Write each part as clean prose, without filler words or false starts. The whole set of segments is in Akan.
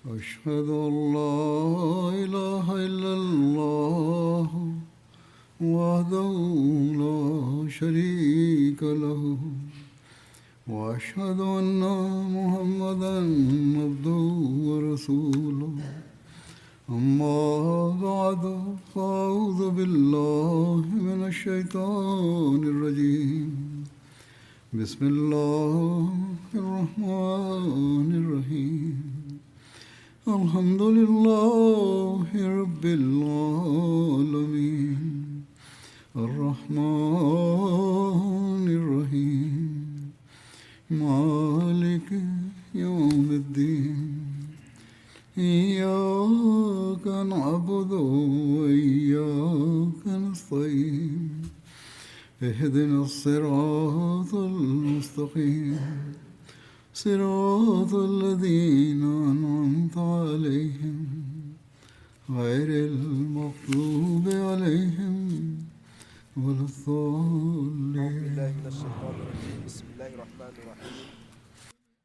أشهد أن لا إله إلا الله وحده لا شريك له وأشهد أن محمدا عبده ورسوله أما بعد فأعوذ بالله من الشيطان الرجيم بسم الله الرحمن الرحيم الحمد لله رب العالمين الرحمن الرحيم مالك يوم الدين إياك نعبد وإياك نستعين اهدنا الصراط المستقيم صراط الذين أنعمت عليهم غير المغضوب عليهم ولا الضالين.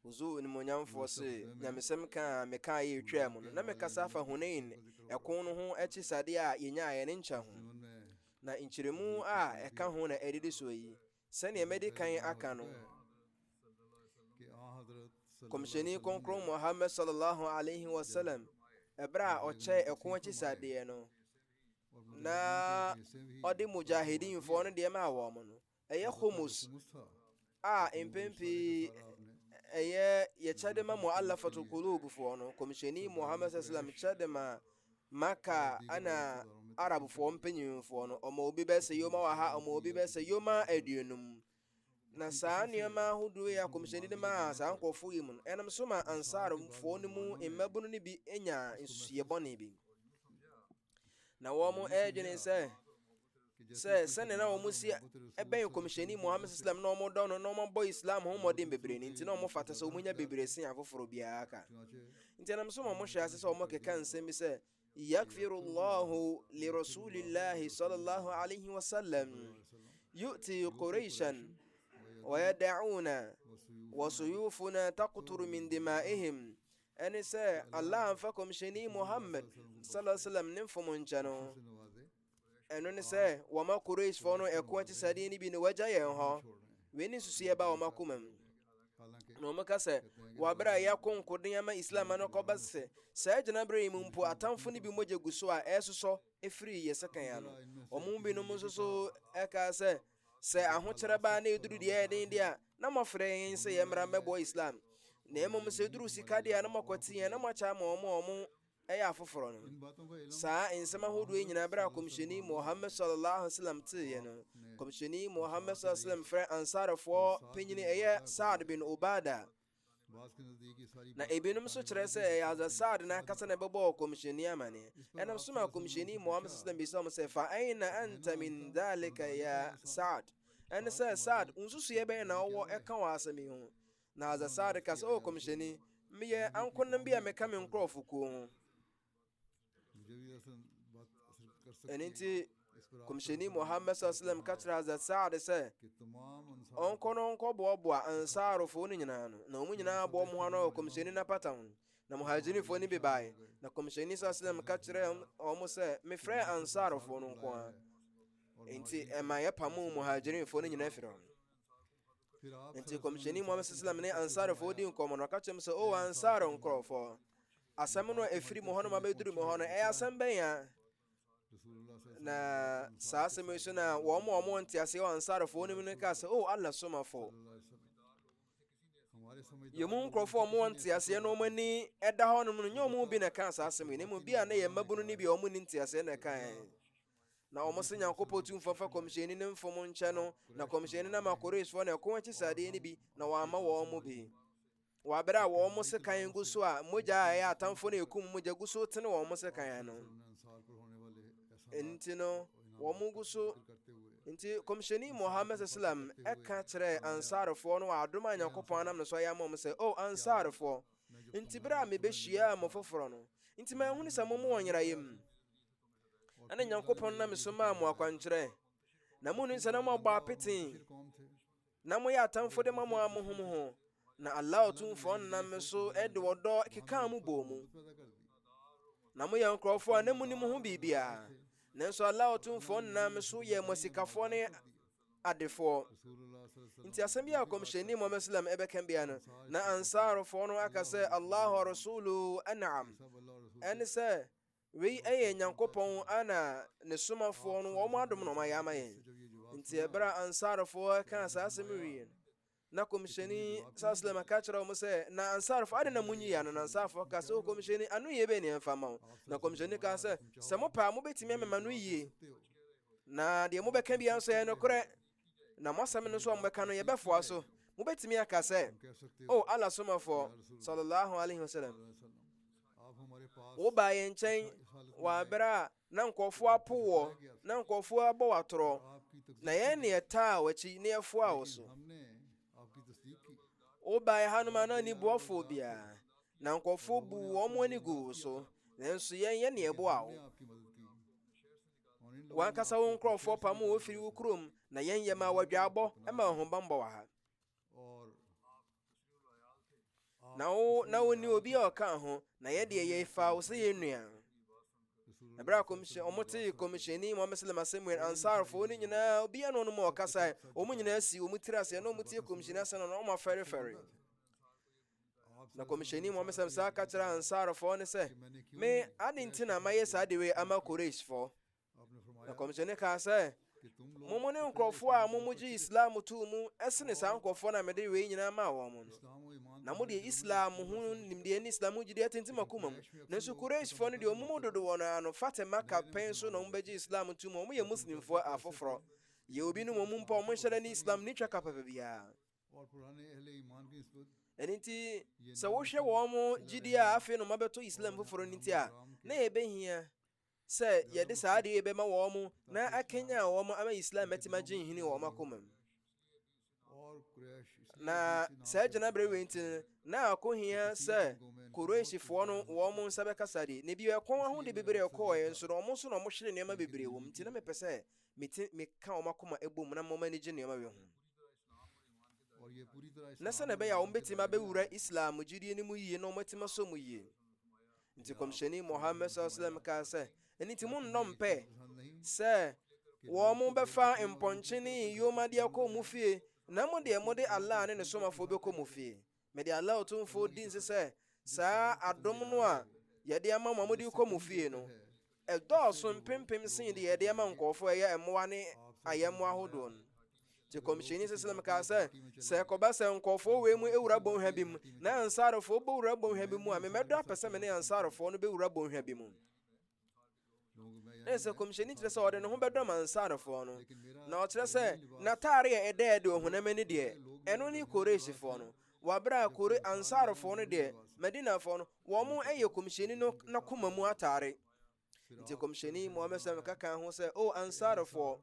Uzu ni monyamfo se nyamesem ka meka ye twaa mu no na mekasa fa hunain ekon no ho echi sade a yenya ye ne ncha ho na nkyeremu a eka ho na edidi so yi sane emedi kan aka no komsheni konkron Muhammad sallallahu alaihi wasallam ebra oche ekon echi sade no na odi mujahidin fo no de ma wo mo no eye khumus a impempi eye yechadema muallafatu qulub fo no komsheni Muhammad sallallahu alaihi wasallam chadema maka ana arabu fo mpenyin fo no omo obi be se yoma wa ha omo obi be se yoma aduenum na saa niema hudu ya komsheni de ma saa nkofo yi mu enam so ma ansar fo no mu emabunu ni bi enya nsuye bone bi na wo mu ejene se na wo mu si eben komsheni Muhammad sallam no mo don no mo boy islam ho modin bebre ni nti no mo fata so munya bebre sin afoforo bia aka nti enam so mo hwe ase se wo mo keka nsem bi se yakfirullahu li rasulillahi sallallahu alaihi wasallam yu'ti quraishan wa yad'una wa suyufuna taqtur min dima'ihim ani se Allah anfa komsheni Muhammad sallallahu alaihi wasallam nimfum nchano eno ne se wa ma quraish fo no ekwati sade ni bi ne waja yen ho we ni susu ye ba wa makumam no maka se wa bra ya konkoden ama islam no ko basse se jina bra mu mpo atamfo ni bi moje guso a esoso efiri ye sekan ya no omu bi no musoso eka se ahokyere ba na eduru de den dia na mafre yin se ye mra mebo islam na emom se duru sika dia na makwati ye na macha ma omo eya afoforo no saa ensema hodo nyina bra komsheni Muhammad sallallahu alaihi wasallam tiye no komsheni Muhammad sallallahu alaihi wasallam fra ansarfo penyini eye Sa'd bin Ubada na ebinum so kyerɛ sɛ ya Sa'd na kasa na bɛbɔ komsheni amane enam so ma komsheni Muhammad sallallahu alaihi wasallam bisɛ fa aina anta min dhalika ya Sa'd en sɛ Sa'd unsusu ye bɛn na wo ɛka wa asɛmi ho na za Sa'd kasa o komsheni meyɛ ankonam bia meka me nkrɔfo ko ho eniti komsheni Muhammad sallallahu alaihi wasallam katra za Sa'd se onkono bobo ansaro fo ni nyina no na omu nyina bo mo hano komsheni na patam na muhajiri fo ni bebai na komsheni sallallahu alaihi wasallam katra omu se me frɛ ansaro fo no nko enti ema ye pamu muhajiri fo ni nyina firo enti komsheni Muhammad sallallahu alaihi wasallam ne ansaro fo di nko mo no katra se o ansaro nkrofo asɛm no efiri mo hono ma beduru mo hono asɛm bɛn ya na saa asɛm so na wo mo nte ase o ansarfo ni ne ka sɛ o Allah somafo yemu nkrofo mo nte ase no mani ɛda hɔ no no nyomu bi na ka saa asɛm ni mu bi a na yɛ mabunu ni bi o mu ni nte ase na kan na o mo se Nyankopɔn tumfo fa komsheni ne mfom nkyɛ no na komsheni na makoresfo na ko akyi sade ni bi na wa ma wo mo bi wa bra wo mo se kan guso a moja ya atamfo na ekum moja guso tene wo mo se kan no enti no wo mo guso enti komsheni Muhammad sallam eka kyerɛ ansarfo no adoma Nyankopɔn anam no so ya mo se o ansarfo enti bra me behia mo foforo no enti ma hunu sɛ mo mo wonyera yem ana Nyankopɔn na me so ma mo akwankyerɛ na mo nu sɛ na mo ba petin na mo ya atamfo de ma mo amohom ho na Allah otumfoɔ nam so de wɔdɔ keka mu bɔ mu na moyɛ nkurɔfoɔ a na munim ho biribiara nanso Allah otumfoɔ nam so yɛ mo sikafoɔ ne adefoɔ nti asɛm bi a kɔmhyɛni Muhammad sallam ɛbɛka bia no na ansarfoɔ no aka sɛ Allah wa rasuluhu an'am ɛne sɛ wei ɛyɛ Nyankopɔn ana ne somafoɔ no wɔn adom na ɔmayɛ ama yɛn nti ɛberɛ a ansarfoɔ ka saa asɛm wie na kɔmhyɛni sallam ka kyerɛ wɔn sɛ na ansarfoɔ ade na munyi ya no na ansarfoɔ ka sɛ kɔmhyɛni ano yie bɛ ne ɛmfa ma wo na kɔmhyɛni ka sɛ sɛ mopɛ a mobɛtumi amema no yie na deɛ mobɛka bia nso yɛ nokorɛ na mo asɛm no nso a mobɛka no yɛbɛfoa so mobɛtumi aka sɛ Allah somafoɔ sallallahu alaihi wasallam wobaa yɛn nkyɛn wɔ aberɛ a na nkɔfoɔ apo wɔ na nkɔfoɔ abɔ watorɔ na yɛn ne yɛtaa w'akyi ne yɛfoa wo so wobaa yɛ hanom a na ani boafoɔ biara na nkɔfoɔ bu wɔn ani gu wo so nanso yɛn ne yɛboa wo wankasa wo nkurɔfoɔ pam wɔ firi wo kurom na yɛn yɛ ma wadwaabɔ ma ahobammɔ wɔ ha na wo ni obi a ɔka ho na yɛdeɛ yɛfa wo sɛ yɛn nua ɛberɛ a ɔmote kɔmhyɛni Muhammad sallam asɛm wɛ ansarfoɔ no nyinaa obia no mu ɔkasae ɔmo nyinaa si ɔmo tiri aseɛ na ɔmotie kɔmhyɛni asɛm no na ɔmo afɛrefɛre na kɔmhyɛni Muhammad sallam saa ka kyerɛ ansarfoɔ no sɛ me ade nti na mayɛ saa de wei ama Qurayshfoɔ na kɔmhyɛni kaa sɛ momo ne nkurɔfoɔ a momogye Islam too mu ɛsene saa nkurɔfoɔ na mede wei nyinaa maa wɔn mo no na mode Islam ho nimdeɛ ne Islam ho gyideɛ tentim akoma mu nanso Qurayshfoɔ no deɛ ɔmo dodo wɔ no ano fate Maka pɛn so na ɔmbɛgye Islam too mu ɔmo yɛ Muslimfoɔ afoforɔ yɛ obi no ɔmo mpa ɔmo nhyɛda ne Islam ne twa kapapa biara ɛno nti sɛ wohwɛ wɔn mo gyideɛ a afei no mabɛtɔ Islam foforɔ no nti a na yɛbɛhia sɛ yɛde saa adeɛ bɛma wɔn mo na akenya wɔn mo ama Islam mɛtema gye nhini wɔ wɔn akoma mu na saa gyinabere wei nti na akɔhia sɛ Qurayshfoɔ no wɔn mo nsa bɛkasa de na bi ɛkɔn ahode bebree ɛkɔɔ nso na ɔmo nso na ɔmo hyere nneɛma bebree wɔ mu nti na mepɛ sɛ meka wɔn akoma ɛbɔ mu na mo ani gye nneɛma wei ho na sɛ na ɛbɛyɛ a wɔn bɛtumi abɛwura Islam gyidie no mu yie na wɔn atumi asɔ mu yie nti kɔmhyɛni Muhammad sallallahu alaihi wasallam kaa sɛ ɛno nti monnɔ mpɛ sɛ wɔn mo bɛfa mpɔnkye ne yomadeɛ kɔ mu fie na mo deɛ mode Allah ne ne somafoɔ bɛkɔ mu fie mede Allah otumfoɔ di nse sɛ saa adom no a yɛde ama mo mode kɔ mu fie no ɛdɔɔso mpempem sen de yɛde ama nkɔɔfoɔ ɛyɛ mmoa ne ayɛmmoa ahodoɔ no nti kɔmhyɛni sallam kaa sɛ ɛkɔba sɛ nkɔɔfoɔ wei mu ɛwura bɔnhwa bi mu na ansarfoɔ bɛwura bɔnhwa bi mu a memɛdɔ apɛ sɛ me ne ansarfoɔ no bɛwura bɔnhwa bi mu na sɛ kɔmhyɛni kyerɛ sɛ ɔde ne ho bɛdɔm ansarfoɔ no na ɔkyerɛ sɛ n'ataare a ɛda ɛde ɔhonam ani deɛ ɛno ne Qurayshfoɔ no wɔaberɛ a ansarfoɔ no deɛ Madinafoɔ no wɔn mo ɛyɛ kɔmhyɛni no n'akoma mu ataare nti kɔmhyɛni Muhammad sallam kaka ho sɛ ansarfoɔ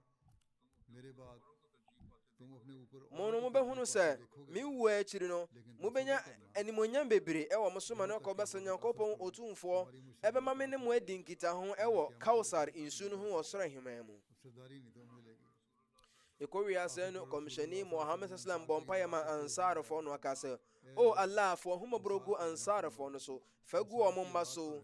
mo no mobɛhunu sɛ mewu akyiri no mobɛnya animonyam bebree ɛwɔ mo so ma no kɔba sɛ Nyankopɔn otumfoɔ ɛbɛma me ne mo adi nkitaho ɛwɔ Kawsar nsu no ho wɔ soro ahemman mu ɛkɔwiase no kɔmhyɛni Muhammad sallam bɔ mpaeɛ ma ansarfoɔ no aka sɛ Allah foɔ homɔborɔ gu ansarfoɔ no so fa gu ɔmo mma so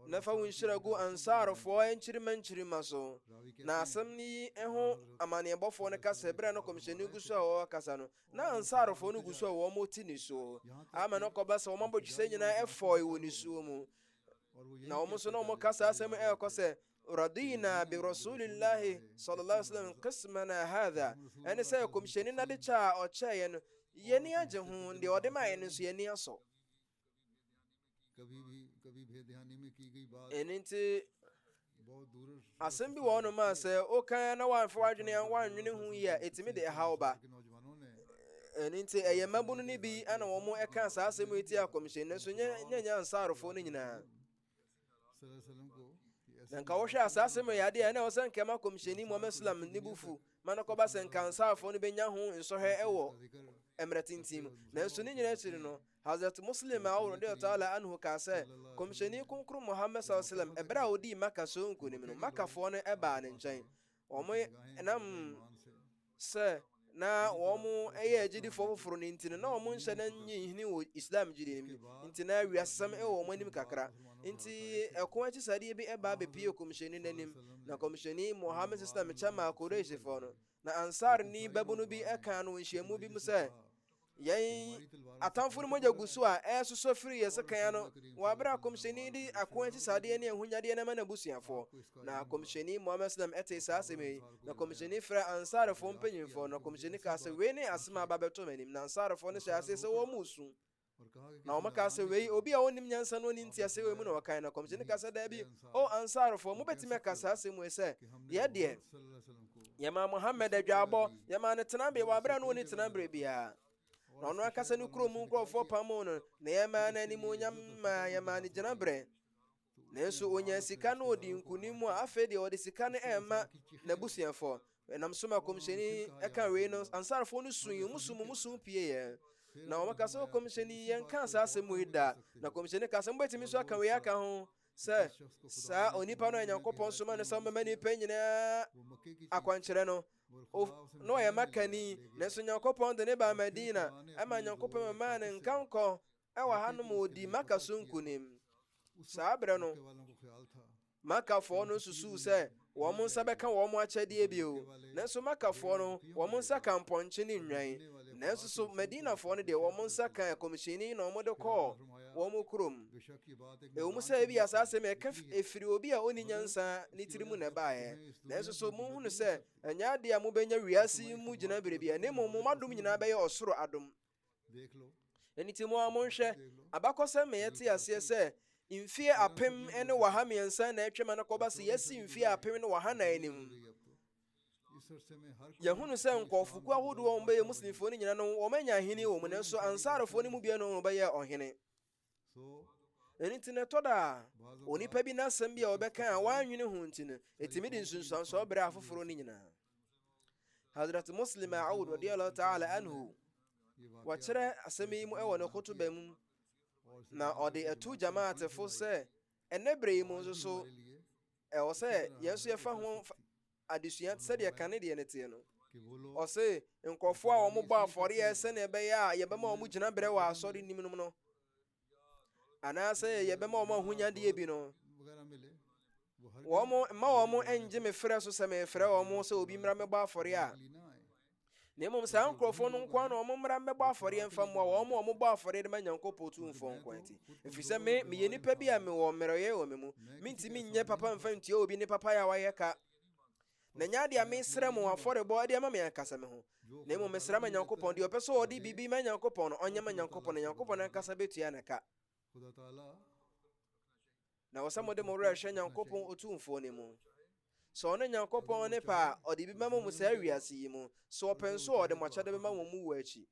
na fa wo nhyira gu ansarfoɔ nkyirima so na asɛm yi ɛho amanneɛbɔfoɔ no kasa berɛ no kɔmhyɛni gu so a wɔwɔ kasa no na ansarfoɔ no gu so a wɔn ti ne so ama no kɔba sɛ wɔn abɔdwesɛ nyinaa ɛfɔe wɔ ne suo mu na wɔn nso na wɔn kasa asɛm ɛkɔ sɛ radina bi rasulillahi sallallahu alaihi wasallam qismana hadha ɛne sɛ kɔmhyɛni nade kyɛ a ɔkyɛeɛ no yɛni agye ho deɛ ɔde ma yɛn nso yɛni asɔ ɛno nti asɛm bi wɔ no ma sɛ wokan na woamfa woadwene ho yi a ɛtumi de ɛhaw ba ɛno nti ɛyɛ mmabunu no bi ana wɔn mo ɛka saa asɛm yi ti a kɔmhyɛni no so nyanya ansarfoɔ no nyinaa na nka wohwɛ a saa asɛm yɛ adeɛ ɛna ɛwɔ sɛ nkɛma kɔmhyɛni Muhammad sallam ne bufu ma no kɔba sɛ nka ansarfoɔ no bɛnya ho nsɔhwɛ ɛwɔ mmerɛ tenten mu nanso ne nyinaa akyiri no Hazrat Muslim radiyallahu ta'ala anhu ka sɛ kɔmhyɛni kronkron Muhammad sallallahu alaihi wasallam ɛberɛ a ɔdii Maka so nkonim no Makafoɔ no ɛbaa ne nkyɛn ɔmo ɛnam sɛ na wɔn yɛ agyidifoɔ foforɔ no nti no na wɔn nhyɛ na nye hini wɔ islam gyidi nim nti na wiasɛm wɔ wɔn anim kakra nti ɛko akyisadeɛ bi ɛbaa bɛpie kɔmhyɛni n'anim na kɔmhyɛni Muhammad sallam kyɛ ma Quraishfoɔ no na ansar ni bɛbu no bi ɛka no nhyiamu bi mu sɛ yɛn atamfo no mogya gu so a ɛsosɔ firi yɛ sekan no wɔabrɛ a kɔmhyɛni de ako akyisadeɛ ne ahonyadeɛ no ma n'abusuafoɔ na kɔmhyɛni Muhammad sallam ɛte saa asɛm yi na kɔmhyɛni frɛ ansarfoɔ mpanyimfoɔ na kɔmhyɛni kaa sɛ wei ne asɛm a aba bɛtɔ m'anim na ansarfoɔ no hyɛ ase sɛ wɔn su na wɔn kaa sɛ wei obi a wɔnim nyansa no ne ntiase wei mu na wɔkan na kɔmhyɛni kaa sɛ daabi o ansarfoɔ mobɛtumi aka saa asɛm wei sɛ yɛdeɛ yɛma Muhammad adwaabɔ yɛma no tenabere wɔabrɛ no wɔ ne tenabere biara na ɔno akasa no kurom nkurɔfoɔ pamo no na yɛma no animuonyam ma yɛma no gyinaberɛ nanso onya sika no ɔdi nkonim a afei deɛ ɔde sika no ɛma n'abusuafoɔ ɛnam so ma kɔmhyɛni ɛka wei no ansarfoɔ no sui mu sum pieeɛ na wɔmaka sɛ kɔmhyɛni yɛnka saa asɛm yi da na kɔmhyɛni ka sɛ mobɛtumi so aka wei aka ho sɛ saa onipa no a Nyankopɔn soma no sɛ ɔmmɛma nnipa nyinaa akwankyerɛ no na ɔyɛ makani nanso Nyankopɔn de ne baa Madina ɛma Nyankopɔn mmaa ne nkankɔ ɛwɔ hanom ɔdi Maka so nkonim saa berɛ no Makafoɔ no susuu sɛ wɔn nsa bɛka wɔn akyɛdeɛ bio nanso Makafoɔ no wɔn nsa ka mpɔnkye ne nnwan nanso so Madinafoɔ no deɛ wɔn nsa ka kɔmhyɛni na wɔn de kɔɔ wɔn kurom ɛwɔ mu sɛ ebi asa asɛm ɛka efiri obi a ɔni nyansa ne tiri mu na ɛbaeɛ nanso so mohunu sɛ ɛnyɛ adeɛ a mobɛnya wiase mu gyina biribi a ne mmom mo adom nyinaa bɛyɛ ɔsoro adom ɛno nti mo a monhwɛ abakɔsɛm ma yɛte aseɛ sɛ mfie apem ne waha mmiɛnsa na atwam no kɔba sɛ yɛsi mfie apem ne waha nan anim yɛhunu sɛ nkɔɔfokuo ahodoɔ wɔn bɛyɛ muslimfoɔ no nyina no wɔmanya ahene wɔ mu nanso ansarfoɔ no mu bia no wɔbɛyɛ ɔhene ɛno nti no ɛtɔ da a onipa bi n'asɛm bi a wɔbɛka a wɔanwene ho nti no ɛtumi de nsunsuansoɔ berɛ afoforɔ no nyinaa Hazrat Muslim Aud radiyallahu ta'ala anhu wɔkyerɛ asɛm yi mu ɛwɔ ne khotuba mu na ɔde ɛto jamaatefo sɛ ɛnɛ berɛ yi mu nso so ɛwɔ sɛ yɛn nso yɛfa ho adesua sɛdeɛ kane deɛ ne teɛ no ɔse nkɔfoɔ a wɔmobɔ afɔreɛ sɛnea ɛbɛyɛ a yɛbɛma wɔn gyina berɛ wɔ asɔre nim nom no anaasɛ yɛbɛma wɔn ahonyadeɛ bi no mma wɔn ɛngye me frɛ so sɛ mefrɛ wɔn sɛ obi mmra mɛbɔ afɔreɛ a na mmom saa nkurɔfoɔ no nkoa na wɔn mmra mmɛbɔ afɔreɛ mfa mmoa wɔn a wɔbɔ afɔreɛ de ma Nyankopɔn Tumfoɔ nko nti ɛfiri sɛ meyɛ nnipa bi a mewɔ mmerɛyɛ wɔ me mu mentimi nyɛ papa mfa ntua obi ne papa yɛ a wayɛ ka na nyɛ adeɛ a mesrɛ mo afɔrebɔ de ama me ankasa me ho na mmom mesrɛ ma Nyankopɔn deɛ ɔpɛ sɛ ɔde biribi ma Nyankopɔn no ɔnyɛ ma Nyankopɔn na Nyankopɔn ankasa bɛtua ne ka na wɔsɛ mode mo werɛ hwɛ Nyankopɔn Otumfoɔ no mu sɛ ɔno Nyankopɔn ne pa a ɔde bi bɛma mo saa wiase yi mu sɛ ɔpɛ nso ɔde mo akyɛde bɛma mo mu wɔ akyi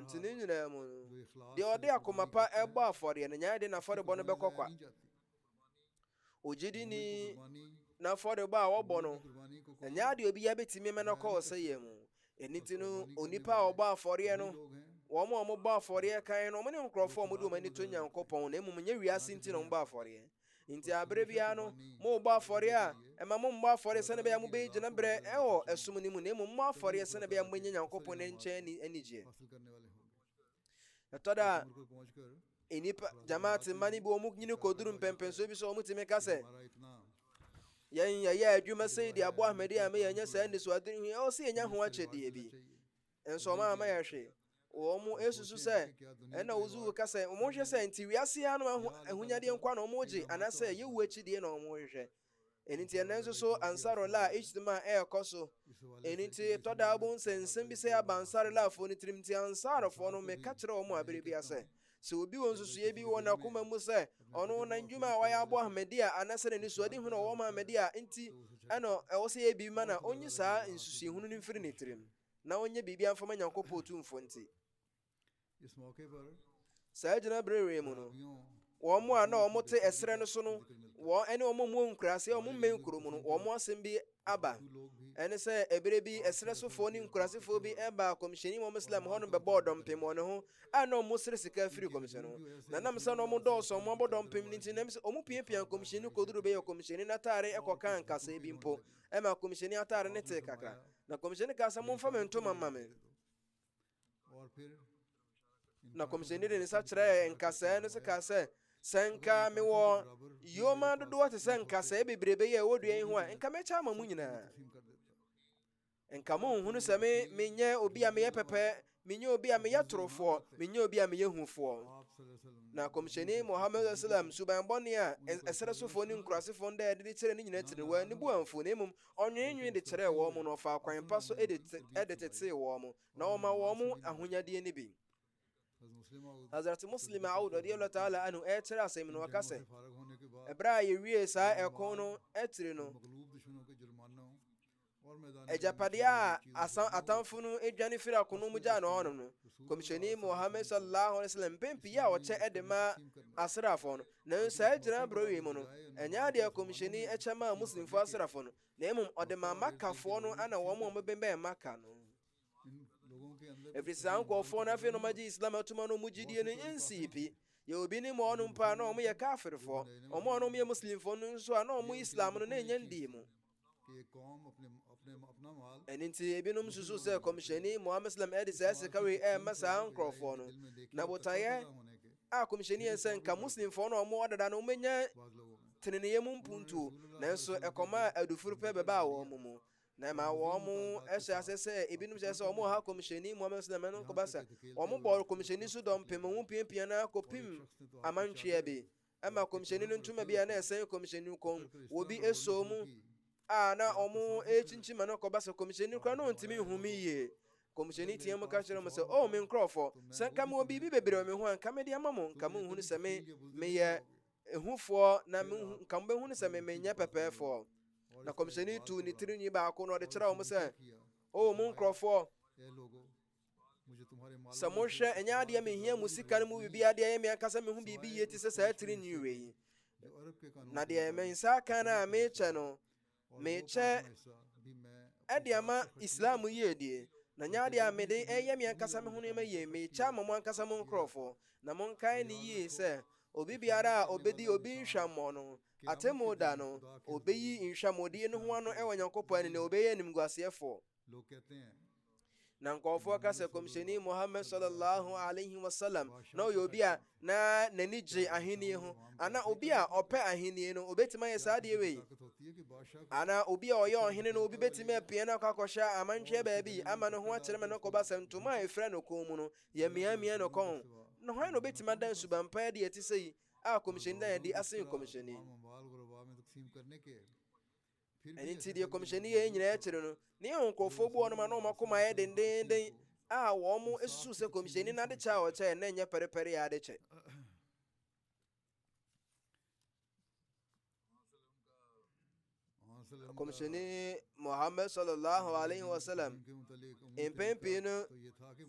nti ne nyinaa mu no deɛ ɔde akoma pa ɛbɔ afɔreɛ no nyɛ de n'afɔrebɔ no bɛkɔ kwa ogyedini n'afɔrebɔ a wɔbɔ no ɛnyɛ adeɛ obi yɛbɛtumi ma no kɔ ɔsɛeɛ mu ɛno nti no onipa a ɔbɔ afɔreɛ no wɔn a wɔbɔ afɔreɛ kan no wɔn ne nkurɔfoɔ a wɔde wɔn ani to Nyankopɔn na mmom nyɛ wiase nti na wɔbɔ afɔreɛ nti abere biara no mobɔ afɔreɛ a ɛma mommɔ afɔreɛ sɛne bɛyɛ mobɛyi gyina berɛ ɛwɔ ɛsom no mu na mmom mmɔ afɔreɛ sɛne bɛyɛ mobɛnya Nyankopɔn ne nkyɛn anigyeɛ ɛtɔ da a nnipa jamaate mma no bi wɔ mu nyini kɔduru mpɛmpɛnsoɔ bi sɛ wɔn tumi ka sɛ yɛn yɛyɛ adwuma Saidi Abu Ahmadi a meyɛnyɛ saa nnisoade ɛwɔ sɛ yɛnya ho akyɛdeɛ bi nso ɔma ama yɛhwe wɔn esusu sɛ ɛna ozu ka sɛ wɔn hwɛ sɛ nti wiase ha no ahonyadeɛ nkwa na wɔn gye anaasɛ yɛwu akyi deɛ na wɔn hwehwɛ ɛno nti ɛnɛ nso so ansarullah ijtima ɛɛkɔ so ɛno nti tɔda abo nsɛnsɛm bi sɛ aba ansarullah-foɔ no tirim nti ansarfoɔ no meka kyerɛ wɔn abere bi asɛ sɛ obi wɔ nsusueɛ bi wɔ n'akoma mu sɛ ɔno na ndwuma a wɔyɛ abɔ Ahmadi a anaasɛ ne nisuade hu na wɔwɔ ma Ahmadi a nti ɛna ɛwɔ sɛ yɛ biribi ma na ɔnyi saa nsusuehunu no mfiri ne tirim na ɔnyɛ biribi amfama Nyankopɔn Otumfoɔ nti saa gyina berɛ mu no wɔn a na wɔn te ɛserɛ no so no wɔn ɛne wɔn mu nkuraase wɔn mmɛn kurom no wɔn asɛm bi aba ɛne sɛ ɛberɛ bi ɛserɛ sofoɔ ne nkurasefoɔ bi ɛba kɔmhyɛni mu Islam hɔ no bɛbɔɔ dɔmpem wɔ ne ho a na ɔmo sere sika firi kɔmhyɛni ho na nam sɛ na ɔmo dɔɔso ɔmo abɔ dɔmpem no nti nam sɛ ɔmo piapia kɔmhyɛni kɔduru bɛyɛ kɔmhyɛni n'atare ɛkɔka nkasɛɛ bi mpo ɛma kɔmhyɛni atare ne tee kakra na kɔmhyɛni kaa sɛ momfa me ntoma ma me na kɔmhyɛni de ne nsa kyerɛɛ nkasɛɛ no sɛ kaa sɛ nka mewɔ yoma dodoɔ te sɛ nkasɛɛ bebrebe yi a ɛwɔ dua yi ho a nka mɛkyɛ ama mu nyinaa nka monhunu sɛ menyɛ obi a meyɛ pɛpɛ menyɛ obi a meyɛ torofoɔ menyɛ obi a meyɛ hufoɔ na kɔmhyɛni Muhammad sallam suban bɔne a ɛsrɛ sofoɔ ne nkurasefoɔ da ɛde kyerɛ ne nyina tiri wɔ ne bu amfo na mmom ɔnwenwen de kyerɛɛ wɔn mu na ɔfa kwan pa so de tetee wɔn mu na ɔma wɔn mu ahonyadeɛ no bi Hazrat Muslim Aud radiyallahu ta'ala anhu ɛkyerɛ asɛm no ɔka sɛ ɛberɛ a yɛwie saa ɛko no ɛtiri no ɛgyapadeɛ a atamfo no adwane firi akono mu gyaa no hɔnom no kɔmhyɛni Muhammad sallallahu alaihi wasallam mpɛmpi a wɔkyɛ ɛde ma asraafoɔ no nanso saa gyina berɛ wei mu no ɛnyɛ adeɛ kɔmhyɛni ɛkyɛ maa muslimfoɔ asraafoɔ no na mmom ɔde ma makafoɔ no ana wɔn a wɔbɛbɛn maka no ɛfiri saa nkɔɔfoɔ no afei no ɔmagye islam atoma no mu gyidie no ɛnsii pi yɛ obi ne ma ɔno mpa na ɔmo yɛ kafirfoɔ ɔmo a ɔmo yɛ muslimfoɔ no nso a na ɔmo islam no na ɛnyɛ ndii mu ɛno nti ebinom susu sɛ kɔmhyɛni Muhammad sallam ɛde saa sika wei ɛɛma saa nkurɔfoɔ no na botaeɛ a kɔmhyɛni yɛ sɛ nka muslimfoɔ no ɔmo ɔdada no ɔmɛnya teneneyɛ mu mpuntuo nanso ɛkɔma a adufuru pɛ bɛbaa wɔn mu na ma wɔn mo ɛhyɛ ase sɛ ebinom hyɛ sɛ ɔmo ha kɔmhyɛni Muhammad sallam ɛno nkɔbasa ɔmo bɔ kɔmhyɛni so dɔmpem ho piapia na akɔpem amantwea bi ɛma kɔmhyɛni no ntoma bi a na ɛsɛn kɔmhyɛni kɔn wɔbi ɛsɔ mu a na ɔmo ɛkyinkyima no kɔbasa kɔmhyɛni kora na ɔntumi nhumi yie kɔmhyɛni teɛ mu ka kyerɛ mo sɛ o me nkurɔfoɔ sɛ nka mewɔ biribi bebree wɔ me ho a nka mede ama mo nka monhunu sɛ meyɛ ehufoɔ na nka mobɛhunu sɛ menyɛ pɛpɛɛfoɔ na kɔmhyɛni tu ne tiri nwi baako na ɔde kyerɛ wɔn sɛ o mo nkurɔfoɔ sɛ mohwɛ ɛnyɛ adeɛ mehia mu sika no mu biribi adeɛ yɛ me ankasa mehu biribi yie te sɛ saa tiri nwi wei na deɛ me nsa aka no a mekyɛ no mekyɛ ɛde ama islam yie die na nyɛ adeɛ a mede ɛyɛ me ankasa me ho nneɛma yie mekyɛ ama mo ankasa mo nkurɔfoɔ na monkae ne yie sɛ obi biara a obɛdi obi nhwammɔ no atemmu da no obɛyi nhwammɔdeɛ no ho ano ɛwɔ Nyankopɔn ani na obɛyɛ animguaseɛfoɔ na nkɔɔfoɔ ka sɛ kɔmhyɛni Muhammad sallallahu alaihi wasallam na ɔyɛ obi a na n'ani gye ahenni ho ana obi a ɔpɛ ahenni no obɛtumi ayɛ saa deɛ wei ana obi a ɔyɛ ɔhene no obi bɛtumi apia no akɔ akɔhyɛ amantwea baabi ama no ho akyerɛ ma no kɔba sɛ ntoma a ɛfira no kɔn mu no yɛmmeammea no kɔn na hwan na obɛtumi ada nsubampaeɛ de ɛte sɛ yi a kɔmhyɛni da yɛde asen kɔmhyɛni ɛno nti deɛ kɔmhyɛni yɛ nyinaa akyere no ne yɛ nkurɔfoɔ bi wɔ no ma na ɔmakoma yɛ dendenden a wɔn mo asusu sɛ kɔmhyɛni no adekyɛ a ɔkyɛ na ɛnyɛ pɛrepɛre yɛ adekyɛ kɔmhyɛni Muhammad sallallahu alaihi wasallam mpɛn pii no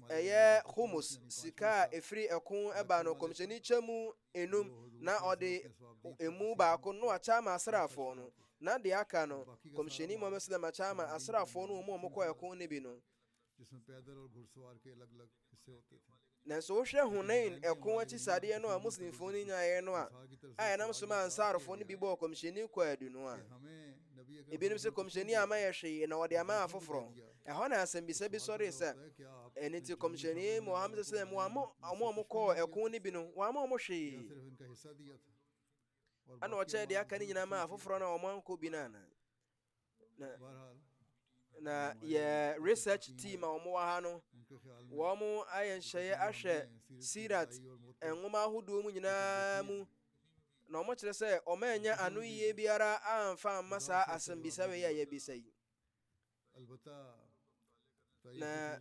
ɛyɛ humus sika a ɛfiri ɛko ɛba no kɔmhyɛni kyɛ mu enum na ɔde emu baako no akyɛ ama asraafoɔ no na deɛ aka no kɔmhyɛni Muhammad sallam akyɛ ama asraafoɔ no ɔmo kɔ ɛko no bi no nanso wohwɛ Hunain ɛko akyi sadeɛ no a muslimfoɔ no nyaeɛ no a ɛnam so ma ansaarofoɔ no bi bɔɔ kɔmhyɛni kɔ adu no a ebinom sɛ kɔmhyɛni ama yɛ hwee na wɔde ama afoforɔ ɛhɔ na asɛmbisa bi sɔree sɛ ɛno nti kɔmhyɛni Muhammad sallam ɔmo kɔɔ ɛko no bi no wɔama ɔmo hwee ana ɔkyɛ deɛ aka no nyinaa ma afoforɔ no a ɔmo ankɔ bi no ana na yɛ research team a ɔmo wɔ ha no wɔn ayɛ nhyɛeɛ ahwɛ sirat nwoma ahodoɔ mu nyinaa mu na ɔmo kyerɛ sɛ ɔmo anya ano yie biara amfa amma saa asɛmbisa wei a yɛbisa yi na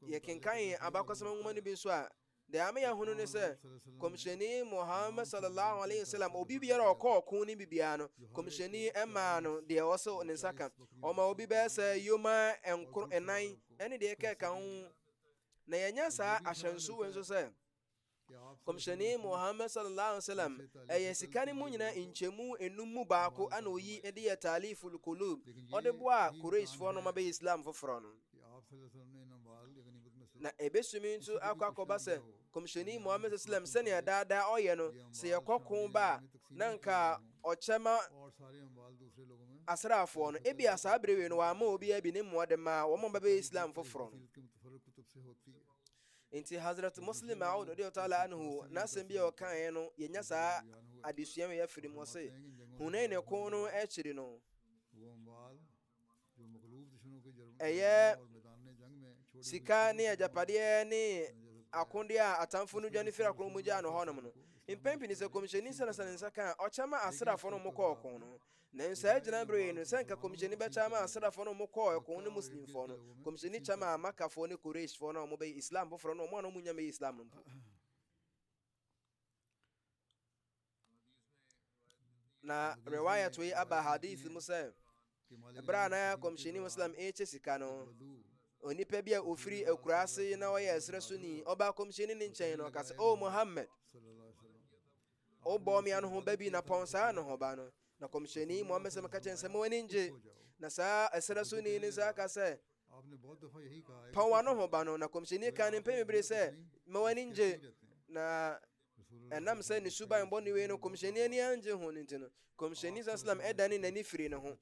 yɛkenkan abakɔsɛm nwoma no bi nso a deɛ ame yɛhono ne sɛ kɔmhyɛni Muhammad sallallahu alaihi wasallam obi biara ɔkɔ ɔko no bibiara no kɔmhyɛni ɛmaa no deɛ ɔwɔ sɛ ne nsa ka ɔma obi bɛyɛ sɛ yoma ɛnan ɛne deɛ ɛkɛka ho na yɛnya saa ahyɛnso wei nso sɛ Komshani Muhammad sallallahu alaihi wasallam eye sikani mu nyina nchemu enum mu baako ana oyi ede ya taliful qulub ode boa Quraysh fo no mabe Islam foforo no na ebesumi nso akwakoba se komshani Muhammad sallallahu alaihi wasallam sene dada oye no se yekokon ba nanka ochema asrafo no ebi asabrewe no wa ma obi abi ne muade ma wo mo mabe Islam foforo no inti Hazrat Muslim Maud radi ta'ala anhu nasem bi o kan no yenya saa adesuam ya firi mo se hunene ko no e chiri no eye sika ne ajapade ne akonde a atamfo no dwane fira kro mu ja no honom no impempi ni se komisheni sana kan ochama asrafo no mokọ ko no na nsa agina bre no senka komisheni be chama asrafo no mokọ ko no muslim fo no komisheni chama makafo ne Quraysh fo no mo be Islam fo fro no mo no munya me Islam no na riwayat wi aba hadith musa ebra na komisheni muslim eche sika no onipa bia ofiri akurase na oya esre suni oba komisheni ni nchen no kase o Muhammad o bomi anu ho babi na ponsa no ho ba no na komisheni Muhammad sama ka chen sama wani nje na sa esre suni ni sa kase pawano ho ba no na komisheni kan mpe mebre se ma wani nje na enam se ni suba mbo ni we no komisheni ni anje ho ni ntino komisheni sallam edani na ni firi no ho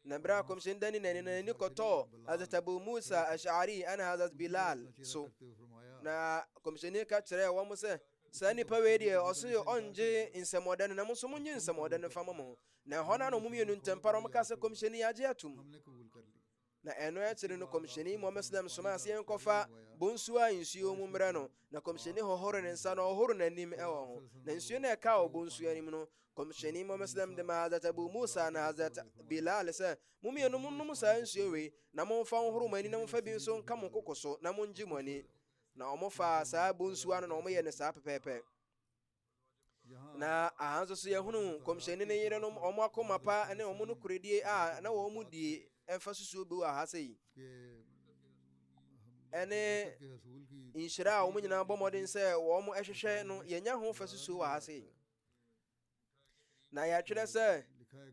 na bra komisheni dani na ni koto Hazrat Abu Musa Ash'ari ana Hazrat Bilal so na komisheni ka kire wa musa sani pawe die oso onje insamodan na muso munye insamodan famamo na hona no mumienu ntemparo mkase komisheni yaje atum na eno ya tire no komisheni Muhammad sallam soma asien kofa bonsuwa insuo mumre no na komisheni hohoro ne nsa no hohoro na nim ewo ho na insuo na ka obonsuo nim no komisheni Muhammad sallam de Hazrat Abu Musa na Hazrat Bilal se mumienu munum sa insuo we na momfa hohoro mani na momfa bi nso nka mo kokoso na monji mani na omofa sa bonsuwa no omo ye ne sa pepepe na ahanzo so ye hunu komisheni ne yire no omo akoma pa ne omo no kuredie a na wo mu die emfa susu bi wa hasei ene inshira o munyina bomodin se wo mo ehwehwe no yenya ho fa susu wa hasei na ya twere se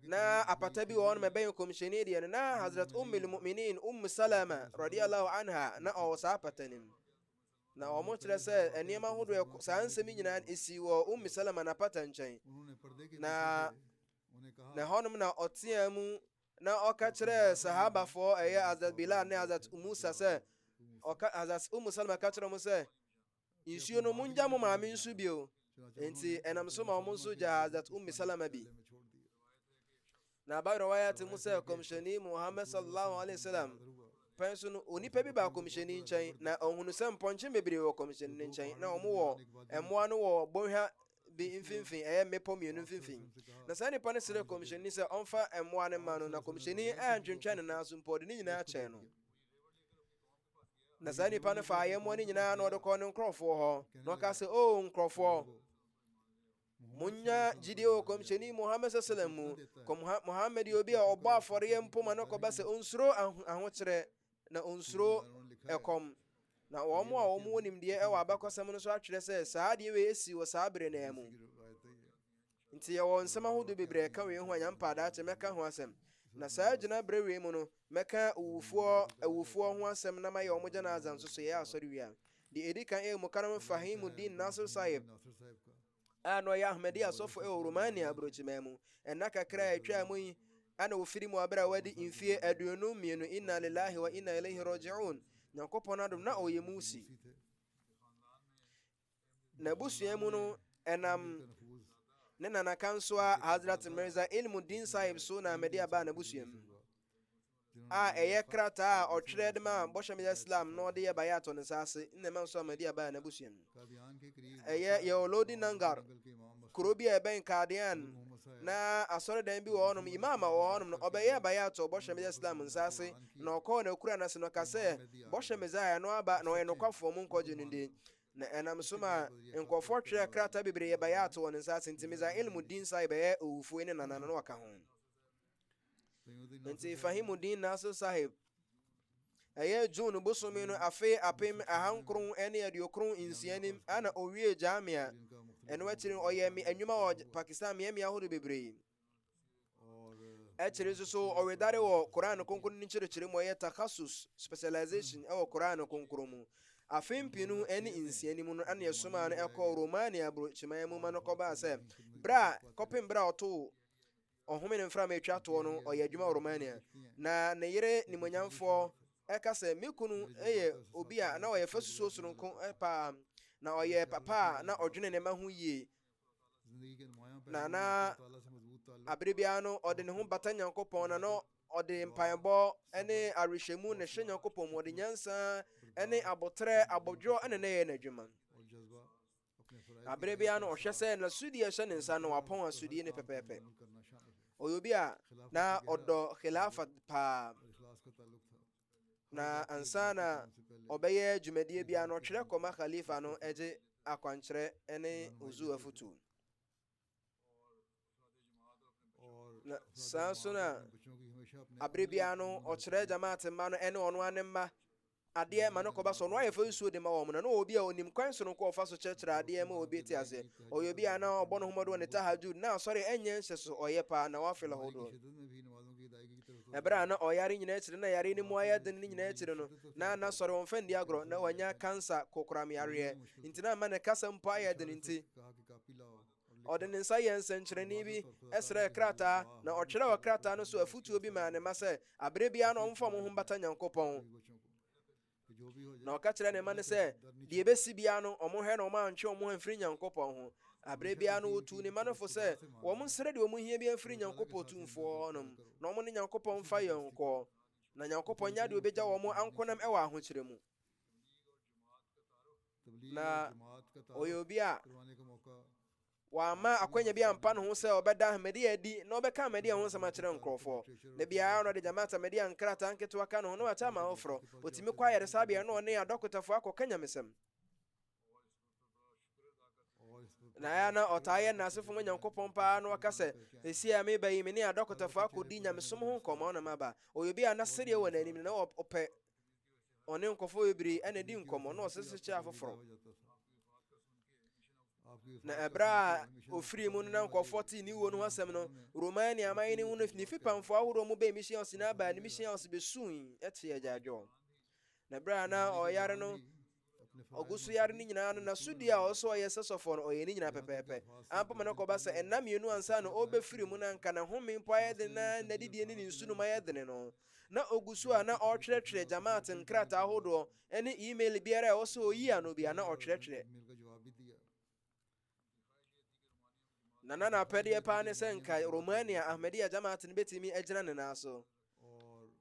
na apata bi won meben komisheni die na Hazrat Ummul Mu'minin Salama radiyallahu anha na o sa patanim na o mo twere se enema hodo sa ansemi nyina esi wo Salama na patanchen na honum na otiamu na oka kire sahaba fo eye Hazrat Bilal ne Hazrat Musa se oka Hazrat Salama ka kire mo se insuo no munja mo maami nsu bio enti enam so ma mo nso ja Hazrat Salama bi na ba riwayat Musa komisheni Muhammad sallallahu alaihi wasallam penso no onipa bi ba komisheni nchen na ohunu se mponche mebire wo komisheni nchen na omo wo emoa no wo bonhwa bi mfimfin mepo mienu mfimfin na sani pane sere komisheni se onfa emoa ne manu na komisheni antwentwa ne na so mpode ni nyina achen no na sani pane fa yemo ni nyina na odeko ne nkrofo ho no ka se o nkrofo munya jideo komisheni Muhammad sallallahu Muhammad obi a obo afore yempo mano ko ba se onsuro ahokyere na onsuro ekom na wo mo a wo mo nim de e wa abakosam no so atwere se saa de we esi wo saa bere na mu nti ye wo nsema hodo bebre ka we hu anyampa da che meka ho asem na saa gina bere we mu no meka ewufuo ho asem na maye wo mo jana azan so ye asori wi a de edika mu karam Fahimuddin Nasir Sahib ano ya Ahmadi asofo Romania abrochimemu enaka kra atwa mu yi ana ofiri mu abra wadi infie aduonu mienu inna lillahi wa inna ilaihi raji'un nyankopon adom na oyemusi na busuemu no enam ne nana kanswa Hazrat Mirza Ilmuddin Sahib so na Ahmadi aba na busuemu eye krata a otwere de ma bosha me Islam no de ye bayato ne sase nnema so Ahmadi aba na busuemu ye olodi nangar kurobi ben kadian na asore dan bi wo onum imama wo onum no obeye bayato bosha me Islam nsase na okọ na kura na se no kase bosha me zaya no aba no enokafo mu nkoje nde na enam soma enkofo twere krata bibre ye bayato won nsase ntimiza Ilmuddin Sahib ye owufu ne nanana no waka ho nti Fahimuddin Nasir Sahib ɛyɛ June bosomi no afei apem ahankron ɛne aduokron nsianim ana owie Jamia ɛno akyiri ɔyɛ adwuma wɔ Pakistan mmeammea ahodoɔ bebree. ɛkyerɛ nso so ɔwedare wɔ Koran kronkron no nkyerɛkyerɛ mu ɔyɛ takhasus specialization ɛwɔ Koran kronkron mu. afei mpinu ɛne nsianim no ana ɛsoma no ɛkɔ Romania aburokyiman mu ma no kɔbaa sɛ kɔpem berɛ a ɔtoo ɔhome ne mframa atwa toɔ no ɔyɛ adwuma wɔ Romania na ne yere nimonyamfoɔ ɛka sɛ me kunu ɛyɛ obi a na ɔyɛ fa susuo soronko paa na ɔyɛ papa a na ɔdwene ne ma ho yie na abere biara no ɔde ne ho bata Nyankopɔn na no ɔde mpaebɔ ne arehyɛmu ne hyɛ Nyankopɔn mu ɔde nyansa ne abotrɛ abɔdworɔ ɛne ne yɛ n'adwuma. abere biara no ɔhwɛ sɛ n'asodie ɛhyɛ ne nsa no wapɔn asodie ne pɛpɛɛpɛ. ɔyɛ obi a na ɔdɔ khilafa paa na ansa na ɔbɛyɛ dwumadie biara no ɔtwerɛ kɔma khalifa no ɛgye akwankyerɛ ne ozu afutu. na saa nso na abere biara no ɔkyerɛ jamaat mma no ɛne ɔno ane mma adeɛ ma no kɔba so ɔno ayɛ fa nsuo de ma wɔn na obi a onim kwan so no kɔ ɔfa so kyerɛkyerɛ adeɛ ma obi te ase. ɔyɛ obi a na ɔbɔ no homɔdo wɔ ne tahajud na asɔre ɛnyɛ nhyɛ so ɔyɛ paa na wafela hodoɔ. ɛberɛ a na ɔyare nyinaa akyire na yare ne mu ayɛ den ne nyinaa akyire no na sɔre wɔmfa ndi agorɔ na wanya kansa kokoramyareɛ nti na ama ne kasa mpo ayɛ den nti ɔde ne nsa yɛ nsɛnkyerɛnne bi ɛsrɛ krataa na ɔtwerɛ wɔ krataa no so afotuo bi maa ne ma sɛ abere biara no ɔmfa mo ho mbata Nyankopɔn na ɔka kyerɛ ne ma no sɛ deɛ ɛbɛsi biara no ɔmo hwɛ na ɔmo antwe ɔmo amfiri Nyankopɔn ho. abere biara no wɔtu ne ma no fo sɛ wɔn nsrɛ deɛ ɔmo hia bi amfiri Nyankopɔn tumfoɔ nom na ɔmo ne Nyankopɔn mfa yɛn nkɔ na Nyankopɔn nya deɛ obɛgya wɔn ankonam ɛwɔ ahokyerɛ mu. na ɔyɛ obi a wama akwanya bi ampa no ho sɛ ɔbɛda Ahmadiyya adi na ɔbɛka Ahmadiyya ho nsɛm akyerɛ nkurɔfoɔ na biara no ɔde jamaat Ahmadiyya nkrataa nketewa ka no ho na wakyɛ ama foforɔ ɔtumi kɔ ayaresabea na ɔne adɔkotafoɔ akɔka nyamesɛm na ɛyɛ na ɔtaa yɛ n'asefo mu Nyankopɔn paa na ɔka sɛ ɛsi a meba yi me ne adɔkotafoɔ akɔdi nyamesom ho nkɔmmɔ na maba. ɔyɛ bi a na sedeɛ wɔ n'anim na ɔpɛ ɔne nkɔfoɔ bebree ɛna di nkɔmmɔ na ɔsese kyɛ afoforɔ. na ɛberɛ a ofiri mu no na nkɔfoɔ tee ne wuo no ho asɛm no Romania aman no mu no ne fipamfoɔ ahodoɔ mu bɛɛ mission ɔse na aba ne mission ɔse bɛsui ɛte agyaadwɔ. na ɛberɛ a na ɔyare no ɔgu so yare no nyinaa no n'asodie a ɔsɛ ɔyɛ sɛ sɔfoɔ no ɔyɛ ne nyinaa pɛpɛɛpɛ ampa ma no kɔba sɛ ɛnna mmienu ansa na ɔbɛfiri mu no anka ne home mpo ayɛ den na n'adidie ne ne nsu nom ayɛ dene no na ɔgu so a na ɔtwerɛtwerɛ jamaat nkrataa ahodoɔ ne email biara a ɛwɔ sɛ ɔyi ano bi a na ɔtwerɛtwerɛ. na apɛdeɛ paa ne sɛ nka Romania Ahmadiyya jamaat no bɛtumi agyina ne nan so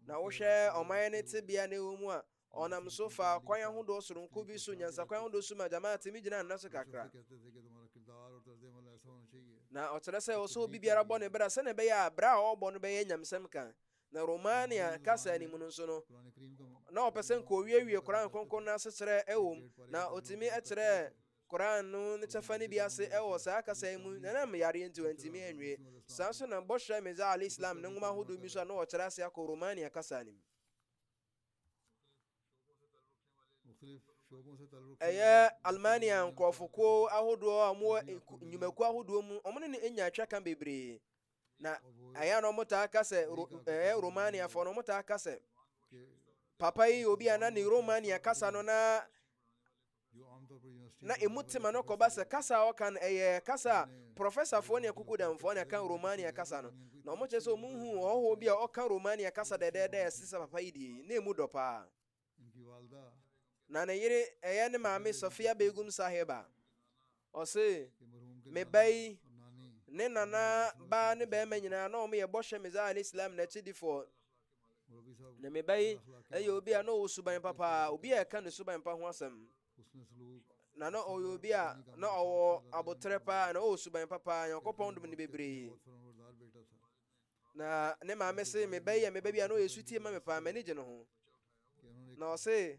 na wohwɛ ɔman ne tebea na ɛwɔ mu a ɔnam so fa kwan ahodoɔ soronko bi so nyansa kwan ahodoɔ so ma jamaat mi gyina nna so kakra na ɔkyerɛ sɛ ɔsɛ obi biara bɔ ne bra sɛ ne bɛyɛ a bra a ɔbɔ no bɛyɛ nyamsɛm ka. na Romania kasa anim no nso no na ɔpɛ sɛ nka ɔwiewie Koran kronkron no ase kyerɛ ɛwɔ mu na ɔtumi ɛkyerɛ Koran no ne kyɛfa no bi ase ɛwɔ saa kasa mu na nam yare nti wantumi anwie. saa nso na bɔhyɛ Mirza Ali Islam ne nwoma ahodoɔ bi so a na ɔkyerɛ ase akɔ Romania kasa anim. ɛyɛ Almania nkurɔfokuo ahodoɔ a ɔmo nnwumakuo ahodoɔ mu ɔmo ne nya atwa ka bebree na ɛyɛ na ɔmo taa ka sɛ Romaniafoɔ no ɔmo taa ka sɛ papa yi obi a na ne Romania kasa no na emu tema no kɔba sɛ kasa a ɔka no ɛyɛ kasa a professorfoɔ ne akukudamfoɔ ne aka Romania kasa no na ɔmo kyerɛ sɛ ɔmo hu ɔhɔ bi a ɔka Romania kasa dɛdɛɛdɛ ɛse sɛ papa yi die na emu dɔ paa. na ne yere ɛyɛ ne maame Sofia Begum Sahiba ɔse me ba yi ne nana baa ne bɛrima nyinaa na ɔmo yɛ bɔhyɛ Mirza Ali Islam n'akyidifoɔ na me ba yi ɛyɛ obi a na ɔwɔ suban papa obi a ɛka ne suban pa ho asɛm na ɔyɛ obi a na ɔwɔ abotrɛ paa na ɔwɔ suban papa Nyankopɔn dom ne bebree na ne maame se me ba yi a me ba bi a na ɔyɛ sutie ma me paa m'ani gye ne ho na ɔse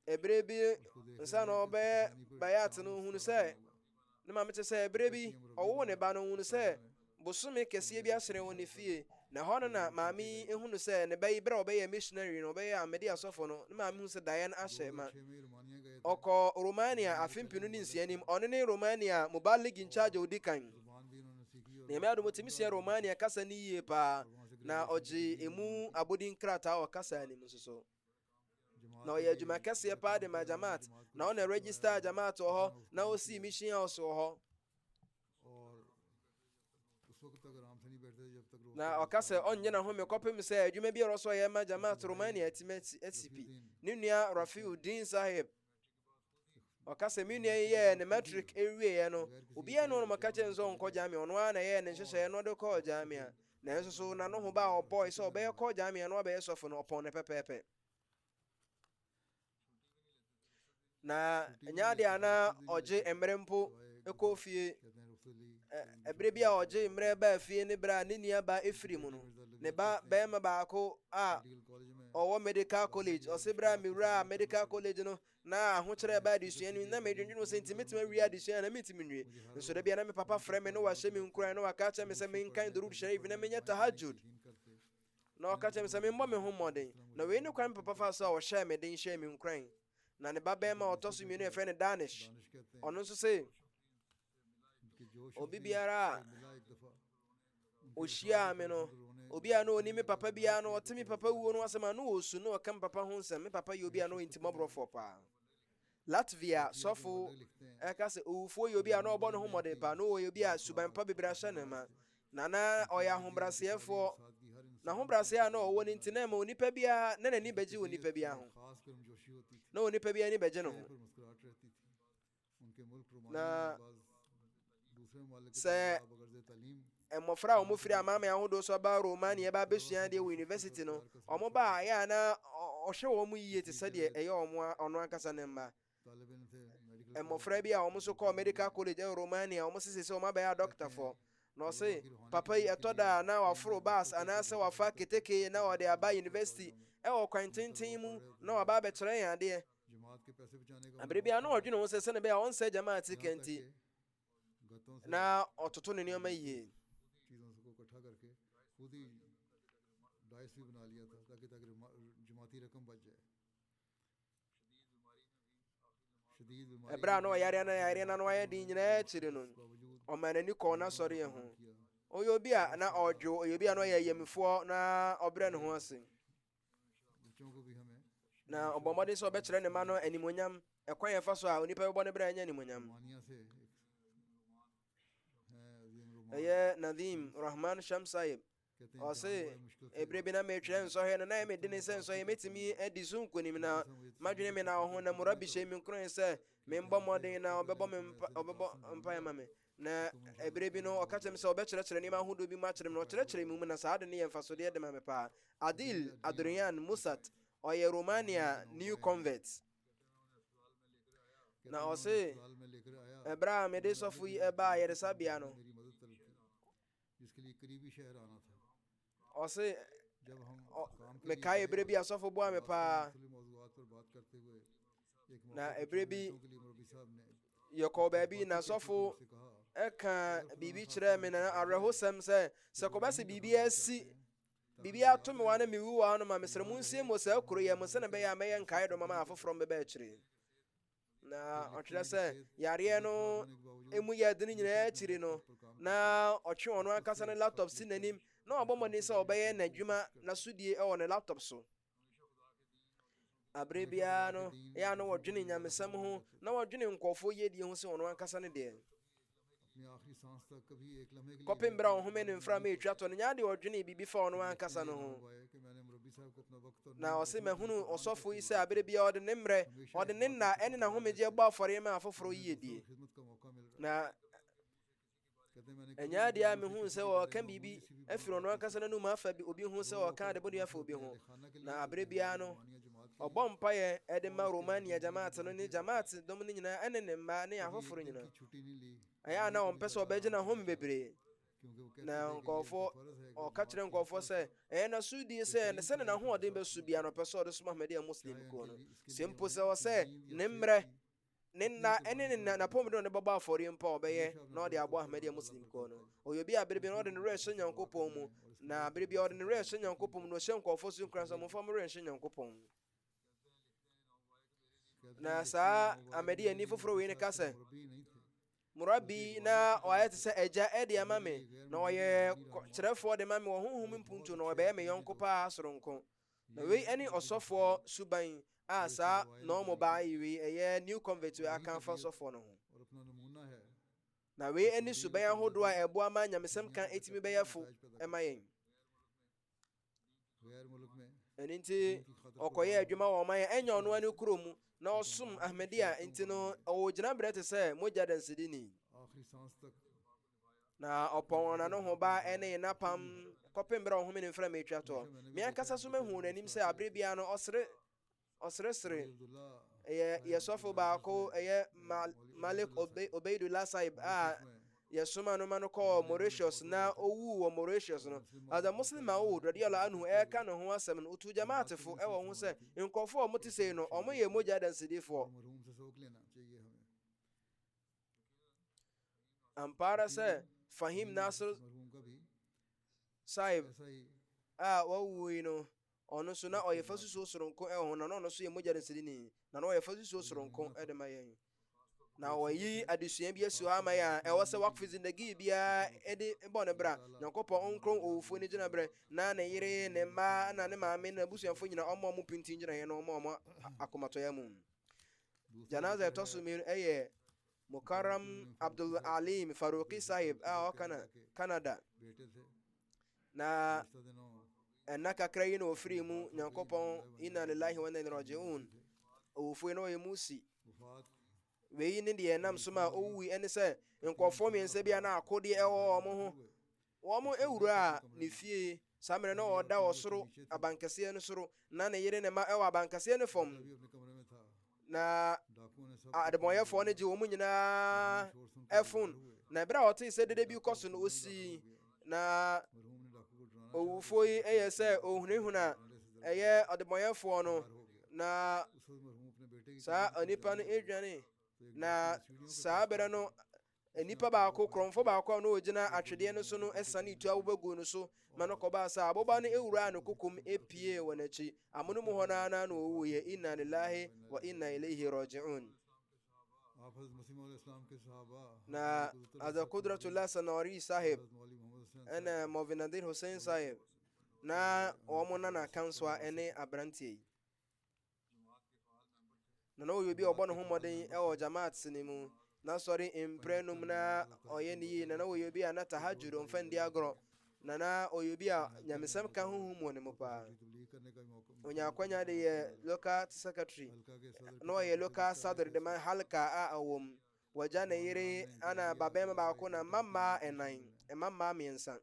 ɛberɛ bi nsa na ɔbɛyɛ bayat no hunu sɛ ne maame kyerɛ sɛ ɛberɛ bi ɔwoo ne ba no hunu sɛ bosome kɛseɛ bi ahyerɛn wɔ ne fie na hɔ no na maame ehunu sɛ ne bɛyi bere a ɔbɛyɛ missionary no ɔbɛyɛ amedi asɔfo no ne maame hu sɛ daeɛ no ahyɛ ma 6 में रोमानिया गए थे ɔkɔ Romania afempinu ne nsianim ɔno ne Romania mubalig in charge a odi kan जुबान भी उन्होंने सीखी और na ɛmɛ adom tumi sua Romania kasa ne yie paa na ɔgye emu abodi nkrataa wɔ kasa anim nso so na ɔyɛ adwuma kɛseɛ paa de ma Jamaat na ɔna register Jamaat wɔ hɔ na ɔsii mission house wɔ hɔ और उस वक्त तक आराम से नहीं बैठते थे जब तक रोक na ɔka sɛ ɔnyɛ ne ho mekɔpem sɛ adwuma biara ɔsɔ ɔyɛ ma Jamaat Romania atumi asipi ne nua Rafiuddin Sahib ɔka sɛ me nua yi yɛɛ ne matric ɛwieɛ no obiara ne ɔnom ka kyerɛ sɛ ɔnkɔ Jamia ɔno ara na ɛyɛɛ ne nhyehyɛeɛ no ɔde kɔɔ Jamia na ɛnso so na no ho ba a ɔbɔe sɛ ɔbɛyɛ kɔɔ Jamia na ɔbɛyɛ sɔfo no ɔpɔn ne pɛpɛɛpɛ na ɛnyɛ adeɛ a na ɔgye mmerɛ mpo ɛkɔ fie कहते हैं रुखसली ɛberɛ bi a ɔgye mmerɛ baa fie ne berɛ a ne nua ba ɛfiri mu no ne ba bɛrima baako a medical college में ɔwɔ medical college ɔse berɛ a mewura a medical college no na ahokyerɛ ba adesua no na medwendwene sɛ nti metumi awie adesua na mentumi nwie nso da bia na me papa frɛ me na wahyɛ me nkuran na waka kyerɛ me sɛ menkan durud sharif na menyɛ tahajud यकीन करते na ɔka kyerɛ me sɛ memmɔ me ho mmɔden na wei ne kwan me papa fa sɛ ɔhyɛɛ me den hyɛɛ me nkuran na ne ba bɛrima a ɔtɔ so mmienu yɛfrɛ no Danish Danish कहते हैं ɔno nso se कि जोश obi biara a मिला एक दफा ɔhyiaa me no obi a na ɔni me papa biara no ɔte me papa wuo no asɛm a na ɔsu na ɔka me papa ho nsɛm me papa yɛ obi a na ɔyɛ ntimɔborɔfoɔ paa Latvia sɔfo लिखते हैं ɛka sɛ owufoɔ yɛ obi a na ɔbɔ ne ho mmɔden paa na ɔyɛ obi a suban pa bebree ahyɛ ne ma na ɔyɛ ahobrɛaseɛfoɔ सादगी हर इंसान na ahobrɛaseɛ a na ɔwɔ no nti na ma onipa biara na n'ani bɛgye wɔ nipa biara ho खास कर जोशी होती थी na onipa biara ani bɛgye ne ho पर मुस्कुराहट रहती थी उनके मुल्क रोमानिया ना- में बाज़ दूसरे ममालिक के से- तलबा बगैर तालीम mmɔfra a wɔfiri amama ahodoɔ so aba Romania ba abɛsua deɛ wɔ university no ɔmo baa ɛyɛ a na ɔhwɛ wɔn mu yie te sɛdeɛ ɛyɛ ɔno ankasa ne mma तालिब इल्म थे medical mmɔfra bi a wɔn nso kɔɔ medical college ɛwɔ Romania wɔn sisi sɛ wɔn abɛyɛ adɔktafoɔ na ɔse papa yi ɛtɔ da a na waforo bus anaasɛ wafa keteke na ɔde aba university ɛwɔ kwan tenten mu na waba abɛkyerɛ yɛn adeɛ जमात के पैसे बचाने का abere bia na ɔdwene ho sɛ sɛne bɛyɛ a ɔnsɛ Jamaat sika nti गतों से na ɔtoto ne nneɛma yie चीज़ों को इकट्ठा करके खुद ही डाइस भी बना लिया था ताकि ताकि जमाती रकम बच जाए शदीद बीमारी ɛberɛ a na ɔyareɛ na wayɛ den nyinaa akyiri no के बावजूद ɔma n'ani kɔɔ n'asɔreɛ ho किया ɔyɛ obi a na ɔdwo ɔyɛ obi a na ɔyɛ ayamifoɔ na ɔbrɛ ne ho ase बच्चों को भी हमें na ɔbɔ mmɔden sɛ ɔbɛkyerɛ ne ma no animonyam ɛkwan yɛfa so a onipa bɛbɔ ne berɛ a ɛnyɛ animonyam Romania से है अजीम Roman ɛyɛ Nadim Rahman Shamsaib कहते हैं ɔse जहाँ बड़ा मुश्किल से ɛberɛ bi na metwerɛ nsɔhwɛ no na ɛyɛ mede ne sɛ nsɔhwɛ mɛtumi adi so nkonim na madwene me na ɔho na mmara bi hyɛ me nkron sɛ membɔ mmɔden na ɔbɛbɔ mpaeɛ ma me na ɛberɛ bi no ɔka kyerɛ me sɛ ɔbɛkyerɛkyerɛ nneɛma ahodoɔ bi mu akyerɛ me na ɔkyerɛkyerɛ mu mu na saa de ne yɛ mfasodeɛ de ma me paa Adil Adrian Musat ɔyɛ Romania new convert na ɔse अस्पताल में लेकर आया ɛberɛ a mede sɔfo yi ɛbaa yɛresabea no मेरी मदद तलब की जिसके लिए करीबी शहर आना था ɔse जब हम काम के mekae ɛberɛ bi asɔfo boa me paa मुख्तलिफ मौज़ूआत पर बात करते हुए एक ना मौके पर एबरे भी चंद मिनटों के लिए मौलवी साहब ने yɛkɔɔ baabi na sɔfo से कहा ɛka biribi kyerɛɛ me na awerɛhosɛm sɛ kɔba sɛ biribi asi biribi ato me wa na mewu wɔ hɔ no ma mesrɛ mu nsie mu saa kuro yɛ mu sɛne bɛyɛ a mɛyɛ nkae dɔ mama afoforɔ mbɛbɛ akyiri na ɔkyerɛ sɛ yareɛ no ɛmu yɛ dene nyinaa akyiri no na ɔtwe ɔno ankasa ne laptop si n'anim na ɔbɔ mmɔden sɛ ɔbɛyɛ n'adwuma n'asodie ɛwɔ ne laptop so abere biara no ɛyɛ a na wɔdwene nyamesɛm ho na wɔdwene nkɔɔfoɔ yiedie ho sɛ ɔno ankasa ne deɛ अपनी आखिरी सांस तक कभी एक लम्हे के लिए kɔpem berɛ a ɔhome ne mfra ma ɛtwa tɔ no nyɛ ade ɔdwene biribi fa ɔno ankasa no ho हुआ कि मैंने मुरब्बी साहब को अपना वक्त और na ɔse mahunu ɔsɔfo yi sɛ abere biara ɔde ne mmerɛ ɔde ne nna ɛne n'ahomegye bɔ afɔre ma afoforɔ yiedie खिदमत का मौका मिल रहा na कहते हैं मैंने ɛnyɛ adeɛ a mehu sɛ ɔka biribi afiri ɔno ankasa no nom afa obi ho sɛ ɔka ade bɔde afa obi ho खाना के लिए na abere biara no Romania जमात की ɔbɔ mpaeɛ ɛde ma Romania Jamaat no ne Jamaat dɔm no nyinaa ɛne ne mmaa ne afoforo एक दिन nyinaa की छुट्टी नहीं ली ɛyɛ a na ɔmpɛ sɛ ɔbɛgye n'ahome bebree क्योंकि वो कहते na थे कि ये nkɔɔfoɔ फर्ज है कि ɔka kyerɛ nkɔɔfoɔ sɛ ɛyɛ n'asodie sɛ ne sɛne n'ahoɔden bɛso bia no ɔpɛ sɛ ɔde soma Ahmadiyya Muslim kuo no sɛ mpo sɛ ɔsɛ ne mmerɛ na ene na pom de ne baba afori mpa obeye na ode abo Ahmadiyya Muslim ko no oyobi abrebe na ode ne re so Nyankopɔn mu na abrebe ode ne re so Nyankopɔn mu no hye nkofo so nkran so mo fam re hye Nyankopɔn na sa Ahmadiyya ni foforo we ne kase murabi na oyete se eja ede amame na oye kyerefo de mame wo honhom mpuntu na obeye me yonkopa asoronko na we ani osofo suban sa no mo ba yiwi eye new convert we aka fa sofo no ho na we ani suban ahodo a ebo ama nyamesem kan etimi beyafo emayen eninti okoye adwuma wo maye enya ono ani kuromu na osum Ahmadiyya enti no o gina brete se moja dansidini na opon na no ho ba ene napam kopem bra ho me mfra metwa to me ankasa so mahu nanim se abrebia no osre yesofo ba ko Malik Obeidullah Saib yesoma no mano ko Mauritius na owu wo Mauritius no as a Muslim o radiyallahu anhu ka no ho asem no utu jamaatefo wo ho se nkofo o moti sei no omo ye moja dansidifo ampara se Fahim Nasir Saib wawu no ono so na oyefasu so soronko ho na no so ye moja dansidini na no oyefasu so soronko de mayen na wayi adesua bi asu ha maya se wakfu zindagi bia ede bone bra Nyankopɔn onkron owufo ni gina bre na ne yire ne ma na ne maame na busuafo nyina omo mo pintin gina ye no omo akomato ya mu janaza tosu mi Mukarram Abdul Alim Faruqi Sahib okana Canada na enaka krayi no ofiri mu Nyankopɔn inna lillahi wa inna ilaihi raji'un owufo no ye musi we ni de nam so ma owi ene se nkofo miense bia na akode ewo omo ho wo mo ewura ne fie samere no oda osoro abankase no soro na ne yire ne ma ewo abankase ne fom na adeboyefo ne je wo mu nyina efun na bra oti se dede bi koso no osi na owufo yi se ohunehuna adeboyefo no na sa anipa no edwane na saabere no enipa ba ko kromfo ba ko no ogina atwede no so no esane itu awobegu no so manoko ba sa aboba no ewura no kokom epie wonachi amono mu hona na no owuye inna lillahi wa inna ilaihi raji'un na ada Qudratullah Sanawari Sahib ana Movinadir Hussein Sahib na omona na kanswa ene abrantie na no yobi obo no homoden jamaat sinimu na sori imprenum na oyeni na no yobi ana tahajjud onfandi agro na oyobi a nyamesam ka huhumu ne mopa onya kwanya de local secretary no ye local sadr de man halka awom wajana yire ana babema ba ko na mama enan mama miensa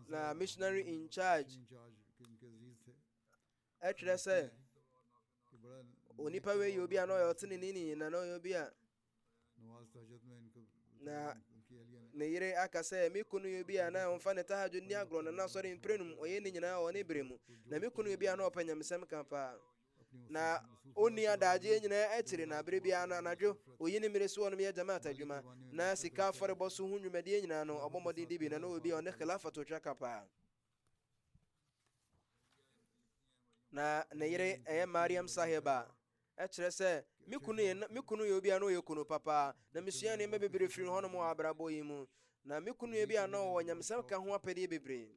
na missionary in charge say onipa we yobi ano yotini nini na no yobi a na ne yire aka say me kunu yobi a na onfa ne tahajud ni agro na sori imprenum oye ni nyina o ne bremu na me kunu yobi a na opanya mesem kampa na oni adaje nyina etire na bere bia na anadwo oyi ni mere so no me jamaat adwuma na sika fare boso hu nwumade nyina no obomodi dibi na no obi o ne khilafato twa kapa na ne yire Mariam Sahiba kire se me kunu yobi a no ye kunu papa na mesua ne mebere firi hono mo abrabo yi mu na me kunu yobi a no wonyamsam ka ho apede bebre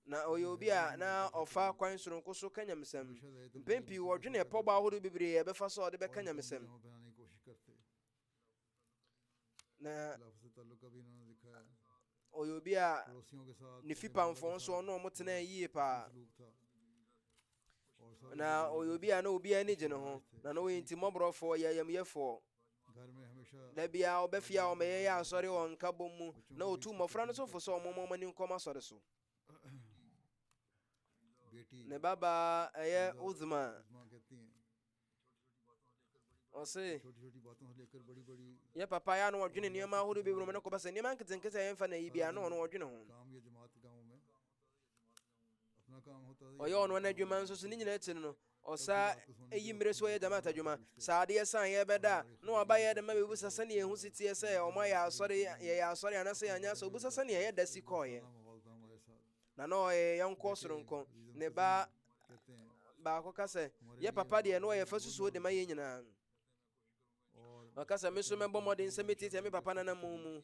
na oyobi a na ofa kwan soronko so kanyamsam mpempi wodwene poba hodo bebre e befa so de be kanyamsam na oyobi a ne fipa mfon so no motena yie pa na oyobi a na obi ani gye no ho na no enti mobrofo yayamyefo na bia obefia o meye ya asori won kabom na otu mofra no so fo so momomani nkoma sori so ne baba Uzma ose ya papa ya no wodwene niam ahodo bebro me no ko basa niam anketenkete ya mfa na yibia no no wodwene ho oyo no na dwuma nso so ni nyina etire no ɔsa ɛyi mmerɛ so ɔyɛ jamaat adwuma saa adeɛ san yɛbɛda a na waba yɛ de ma bɛbusa sɛneɛ ɛho si teɛ sɛ ɔmo ayɛ asɔre yɛyɛ asɔre anasɛ yɛanyɛ asɔre obusa sɛneɛ yɛda si kɔɔyɛ na ɔyɛ yɛnkɔ soronko ne ba baako ka sɛ yɛ papa deɛ na ɔyɛ fa susuo de ma yɛ nyinaa ɔka sɛ me so mɛbɔ mmɔden sɛ mɛtiatia me papa nana mu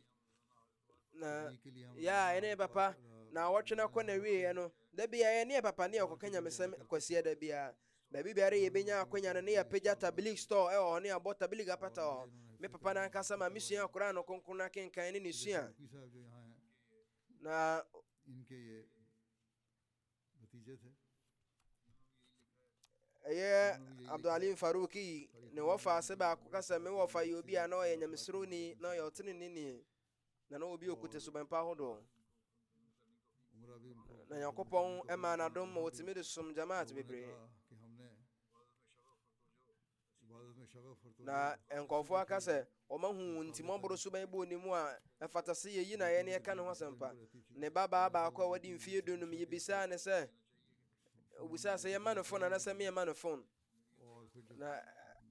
na yɛ ɛne papa na wɔtwe no kɔ na wieɛ no da bia ɛne yɛ papa ne yɛkɔka nyamesɛm kwasiɛ da biaa baabi biara yɛbɛnya akwanya no ne yɛpagya tablig store ɛwɔ ne yɛabɔ tablig apata hɔ me papa no ankasa ma mesua koraa no kronkron no akenkan ne ne sua na ɛyɛ abdulalim farouk yi ne wɔfa ase baako ka sɛ me wɔfa yɛ obi a na ɔyɛ nyamesuroni na ɔyɛ ɔteneneni na na obi okute subɛmpa ahodoɔ na nyankopɔn ɛma n'adom ma wɔtumi de som jamaat bebree na nkɔɔfoɔ aka sɛ ɔmahu ntimɔboro suban bɔ ne mu a ɛfata sɛ yɛyi na yɛne yɛka ne ho asɛmpa ne babaa baako a wɔde mfeɛ dunum yɛbisaa ne sɛ obisaa sɛ yɛma no phone anasɛ meyɛma no phone na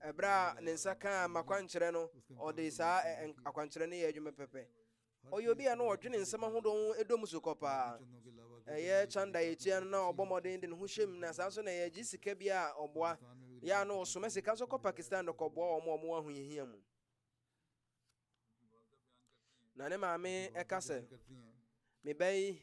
ɛberɛ a ne nsa kaa makwankyerɛ no ɔde saa akwankyerɛ no yɛ adwuma pɛpɛ ɔyɛ obi a no ɔdwene nsɛm ahodoɔ ɛdɔm so kɔ paa ɛyɛ kyanda yɛtua no na ɔbɔ mmɔden de ne ho hyɛm na saa nso na yɛgye sika bi a ɔboa yɛ a no ɔsoma sika nso kɔ Pakistan de kɔboa ɔmo ahohiahia mu na ne maame ɛka sɛ me ba yi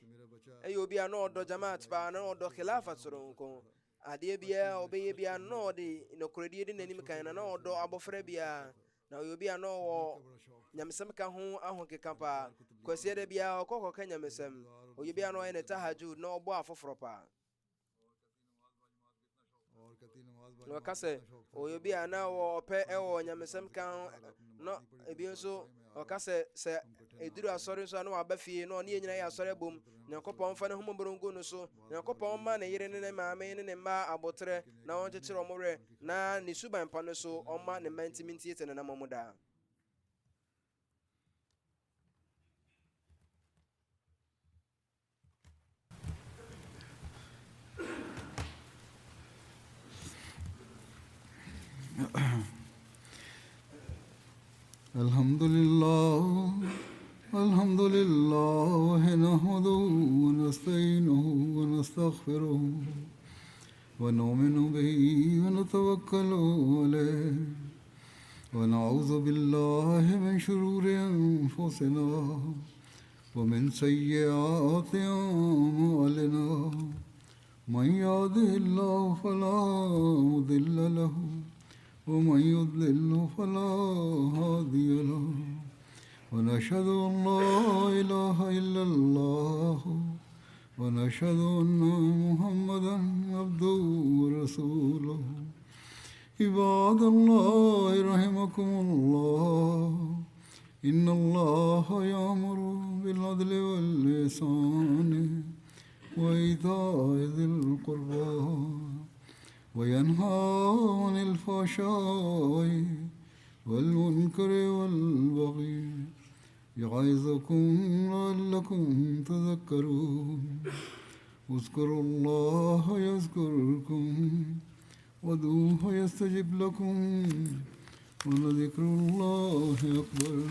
ɛyɛ obi a na ɔdɔ jamaat paa na ɔdɔ khilafa soronko adeɛ biara ɔbɛyɛ biara na ɔde nokoredie de n'anim kan na ɔdɔ abɔfra biara na ɔyɛ obi a na ɔwɔ nyamesɛm ka ho ahokeka paa kwasiɛ da biara ɔkɔkɔka nyamesɛm ɔyɛ bi a na ɔyɛ ne tahajud na ɔbɔ afoforɔ paa na ɔka sɛ ɔyɛ bi a na ɔpɛ ɛwɔ nyamesɛm ka ho na ebi nso ɔka sɛ ɛduru asɔre nso a na waba fie na ɔne yɛ nyina yɛ asɔre bom nyankopɔn fa ne ho mmɔborɔngu no so nyankopɔn ma ne yere ne ne maame ne ne mma abotrɛ na ɔnkyekyere ɔmo werɛ na ne suban pa no so ɔma ne mma ntimi ntiete ne nam ɔmo daa الحمد لله نحمده ونستعينه ونستغفره ونؤمن به ونتوكل عليه ونعوذ بالله من شرور أنفسنا ومن سيئات أعمالنا من يهده الله فلا مضل له ومن يضلل فلا هادي له ونشهد أن لا إله إلا الله ونشهد أن محمدا عبده ورسوله عباد الله رحمكم الله إن الله يأمر بالعدل والإحسان وإيتاء ذي القربى وينهى عن الفحشاء والمنكر والبغي يعظكم لعلكم تذكرون اذكروا الله يذكركم وادعوه يستجب لكم ولذكر الله أكبر